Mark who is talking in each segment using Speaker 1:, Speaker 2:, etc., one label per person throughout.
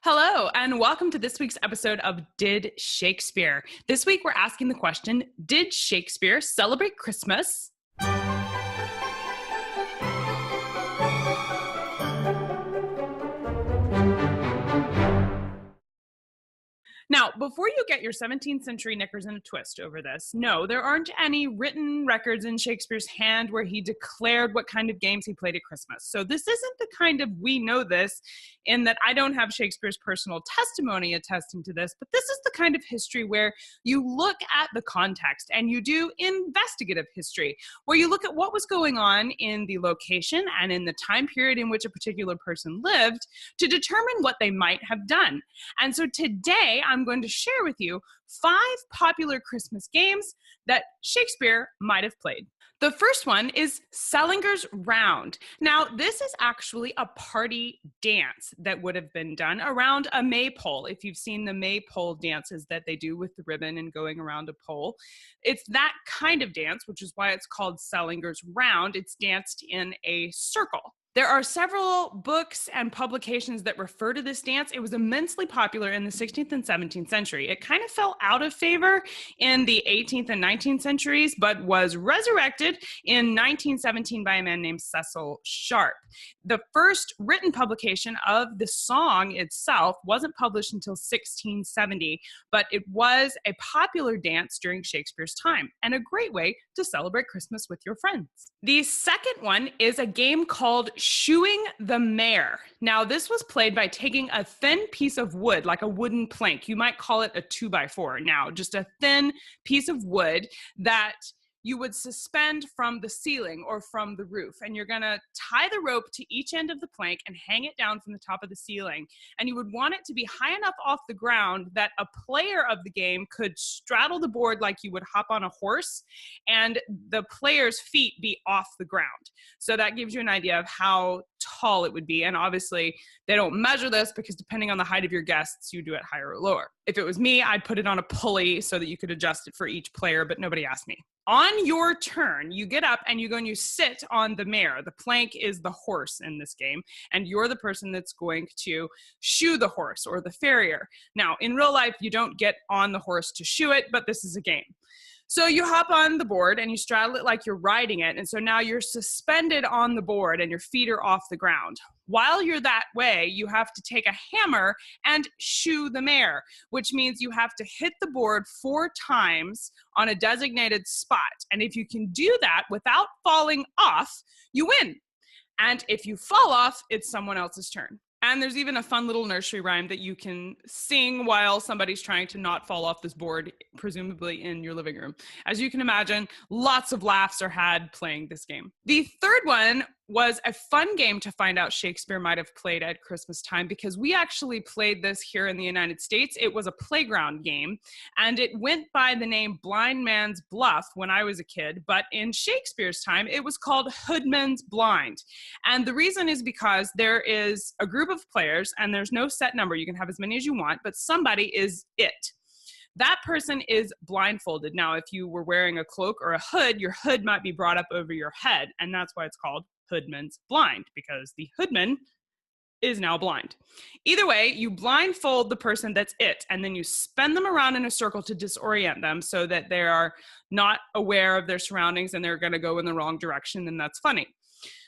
Speaker 1: Hello, and welcome to this week's episode of Did Shakespeare? This week, we're asking the question, did Shakespeare celebrate Christmas? Now, before you get your 17th century knickers in a twist over this, no, there aren't any written records in Shakespeare's hand where he declared what kind of games he played at Christmas. So this isn't the kind of we know this in that I don't have Shakespeare's personal testimony attesting to this, but this is the kind of history where you look at the context and you do investigative history, where you look at what was going on in the location and in the time period in which a particular person lived to determine what they might have done. And so today, I'm going to share with you 5 popular Christmas games that Shakespeare might have played. The first one is Sellinger's Round. Now, this is actually a party dance that would have been done around a maypole. If you've seen the maypole dances that they do with the ribbon and going around a pole, it's that kind of dance, which is why it's called Sellinger's Round. It's danced in a circle. There are several books and publications that refer to this dance. It was immensely popular in the 16th and 17th century. It kind of fell out of favor in the 18th and 19th centuries, but was resurrected in 1917 by a man named Cecil Sharp. The first written publication of the song itself wasn't published until 1670, but it was a popular dance during Shakespeare's time and a great way to celebrate Christmas with your friends. The second one is a game called Shoeing the Mare. Now, this was played by taking a thin piece of wood, like a wooden plank. You might call it a 2x4 now, just a thin piece of wood that you would suspend from the ceiling or from the roof. And you're gonna tie the rope to each end of the plank and hang it down from the top of the ceiling. And you would want it to be high enough off the ground that a player of the game could straddle the board like you would hop on a horse, and the player's feet be off the ground. So that gives you an idea of how tall it would be. And obviously they don't measure this because depending on the height of your guests, you do it higher or lower. If it was me, I'd put it on a pulley so that you could adjust it for each player, but nobody asked me. On your turn, you get up and you go and you sit on the mare. The plank is the horse in this game, and you're the person that's going to shoe the horse or the farrier. Now, in real life, you don't get on the horse to shoe it, but this is a game. So you hop on the board and you straddle it like you're riding it. And so now you're suspended on the board and your feet are off the ground. While you're that way, you have to take a hammer and shoe the mare, which means you have to hit the board 4 times on a designated spot. And if you can do that without falling off, you win. And if you fall off, it's someone else's turn. And there's even a fun little nursery rhyme that you can sing while somebody's trying to not fall off this board, presumably in your living room. As you can imagine, lots of laughs are had playing this game. The third one was a fun game to find out Shakespeare might have played at Christmas time, because we actually played this here in the United States. It was a playground game, and it went by the name Blind Man's Bluff when I was a kid, but in Shakespeare's time, it was called Hoodman's Blind. And the reason is because there is a group of players, and there's no set number. You can have as many as you want, but somebody is it. That person is blindfolded. Now, if you were wearing a cloak or a hood, your hood might be brought up over your head, and that's why it's called Hoodman's Blind, because the hoodman is now blind. Either way, you blindfold the person that's it, and then you spin them around in a circle to disorient them so that they are not aware of their surroundings and they're going to go in the wrong direction, and that's funny.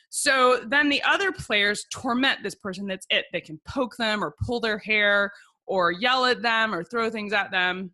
Speaker 1: So then the other players torment this person that's it. They can poke them or pull their hair or yell at them or throw things at them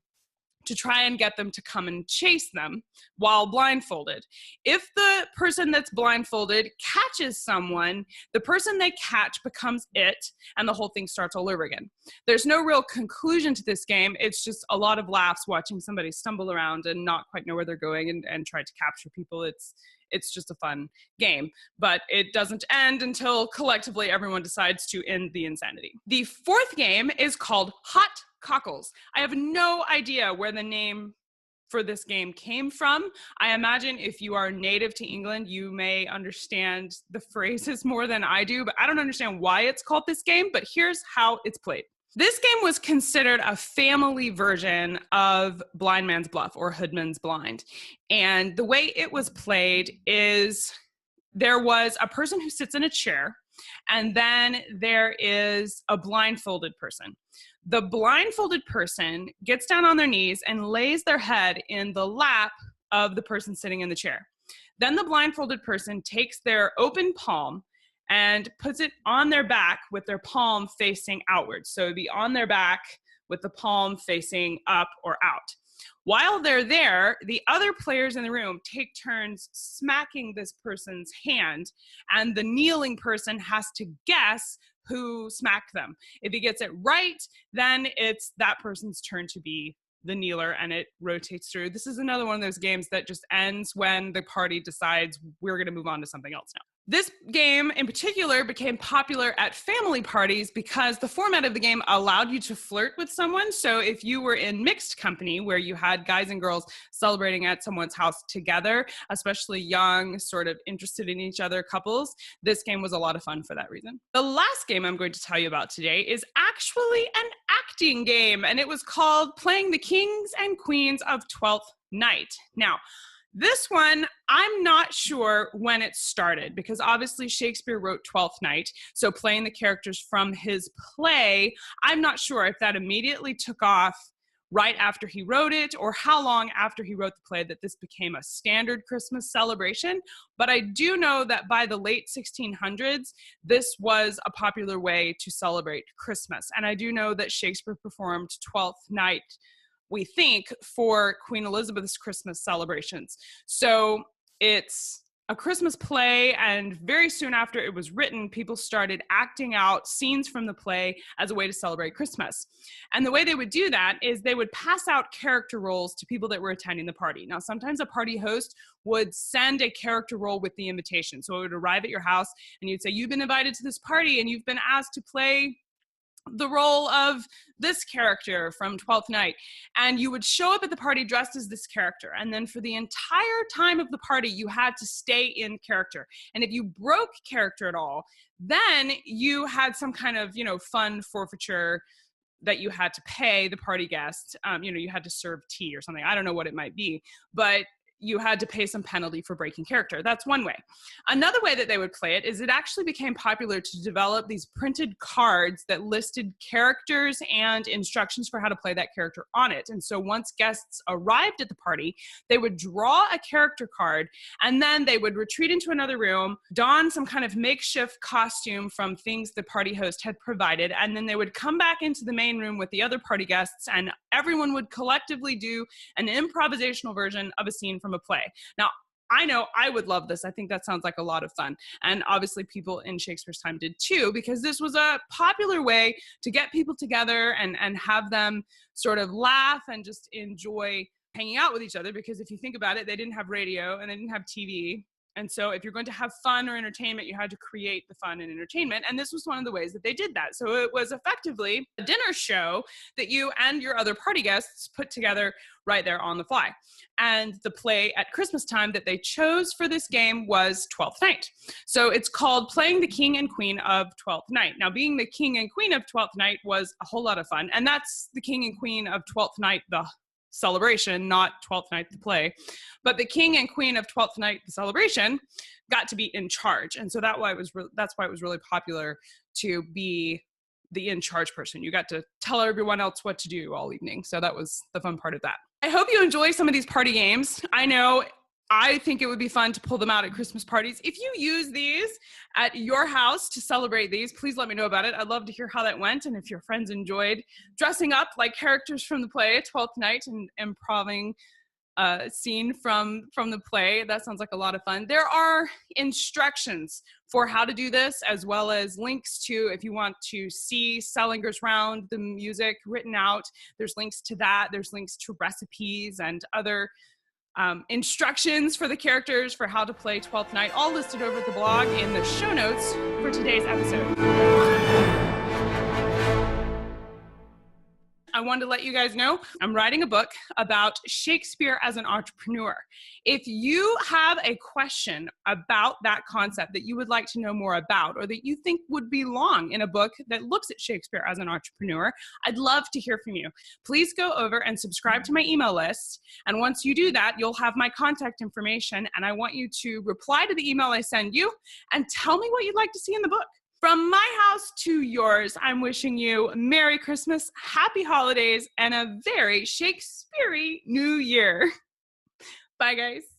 Speaker 1: to try and get them to come and chase them while blindfolded. If the person that's blindfolded catches someone, the person they catch becomes it, and the whole thing starts all over again. There's no real conclusion to this game. It's just a lot of laughs watching somebody stumble around and not quite know where they're going and try to capture people. It's just a fun game, but it doesn't end until collectively everyone decides to end the insanity. The fourth game is called Hot Cockles. I have no idea where the name for this game came from. I imagine if you are native to England, you may understand the phrases more than I do, but I don't understand why it's called this game, but here's how it's played. This game was considered a family version of Blind Man's Bluff or Hoodman's Blind. And the way it was played is there was a person who sits in a chair And then there is a blindfolded person. The blindfolded person gets down on their knees and lays their head in the lap of the person sitting in the chair. Then the blindfolded person takes their open palm and puts it on their back with their palm facing outwards. So it'd be on their back with the palm facing up or out. While they're there, the other players in the room take turns smacking this person's hand, and the kneeling person has to guess who smacked them. If he gets it right, then it's that person's turn to be the kneeler, and it rotates through. This is another one of those games that just ends when the party decides we're going to move on to something else now. This game in particular became popular at family parties because the format of the game allowed you to flirt with someone. So if you were in mixed company where you had guys and girls celebrating at someone's house together, especially young, sort of interested in each other couples, this game was a lot of fun for that reason. The last game I'm going to tell you about today is actually an acting game, and it was called Playing the Kings and Queens of Twelfth Night. Now, this one, I'm not sure when it started because obviously Shakespeare wrote Twelfth Night, so playing the characters from his play, I'm not sure if that immediately took off right after he wrote it or how long after he wrote the play that this became a standard Christmas celebration. But I do know that by the late 1600s, this was a popular way to celebrate Christmas. And I do know that Shakespeare performed Twelfth Night, we think, for Queen Elizabeth's Christmas celebrations. So it's a Christmas play, and very soon after it was written, people started acting out scenes from the play as a way to celebrate Christmas. And the way they would do that is they would pass out character roles to people that were attending the party. Now, sometimes a party host would send a character role with the invitation. So it would arrive at your house, and you'd say, you've been invited to this party, and you've been asked to play the role of this character from Twelfth Night. And you would show up at the party dressed as this character. And then for the entire time of the party, you had to stay in character. And if you broke character at all, then you had some kind of, fun forfeiture that you had to pay the party guests. You had to serve tea or something. I don't know what it might be, but you had to pay some penalty for breaking character. That's one way. Another way that they would play it is it actually became popular to develop these printed cards that listed characters and instructions for how to play that character on it. And so once guests arrived at the party, they would draw a character card, and then they would retreat into another room, don some kind of makeshift costume from things the party host had provided, and then they would come back into the main room with the other party guests, and everyone would collectively do an improvisational version of a scene from a play. Now, I know I would love this. I think that sounds like a lot of fun. And obviously people in Shakespeare's time did too, because this was a popular way to get people together and have them sort of laugh and just enjoy hanging out with each other. Because if you think about it, they didn't have radio and they didn't have TV. And so if you're going to have fun or entertainment, you had to create the fun and entertainment. And this was one of the ways that they did that. So it was effectively a dinner show that you and your other party guests put together right there on the fly. And the play at Christmas time that they chose for this game was Twelfth Night. So it's called Playing the King and Queen of Twelfth Night. Now, being the King and Queen of Twelfth Night was a whole lot of fun. And that's the King and Queen of Twelfth Night, the celebration, not Twelfth Night the play. But the King and Queen of Twelfth Night the celebration got to be in charge. And so that's why it was really popular to be the in charge person. You got to tell everyone else what to do all evening. So that was the fun part of that. I hope you enjoy some of these party games. I think it would be fun to pull them out at Christmas parties. If you use these at your house to celebrate these, please let me know about it. I'd love to hear how that went. And if your friends enjoyed dressing up like characters from the play Twelfth Night and improving a scene from the play, that sounds like a lot of fun. There are instructions for how to do this, as well as links to, if you want to see Salinger's Round, the music written out, there's links to that. There's links to recipes and other instructions for the characters for how to play Twelfth Night, all listed over at the blog in the show notes for today's episode. I wanted to let you guys know I'm writing a book about Shakespeare as an entrepreneur. If you have a question about that concept that you would like to know more about, or that you think would belong in a book that looks at Shakespeare as an entrepreneur, I'd love to hear from you. Please go over and subscribe to my email list. And once you do that, you'll have my contact information. And I want you to reply to the email I send you and tell me what you'd like to see in the book. From my house to yours, I'm wishing you Merry Christmas, Happy Holidays, and a very Shakespeare-y New Year. Bye, guys.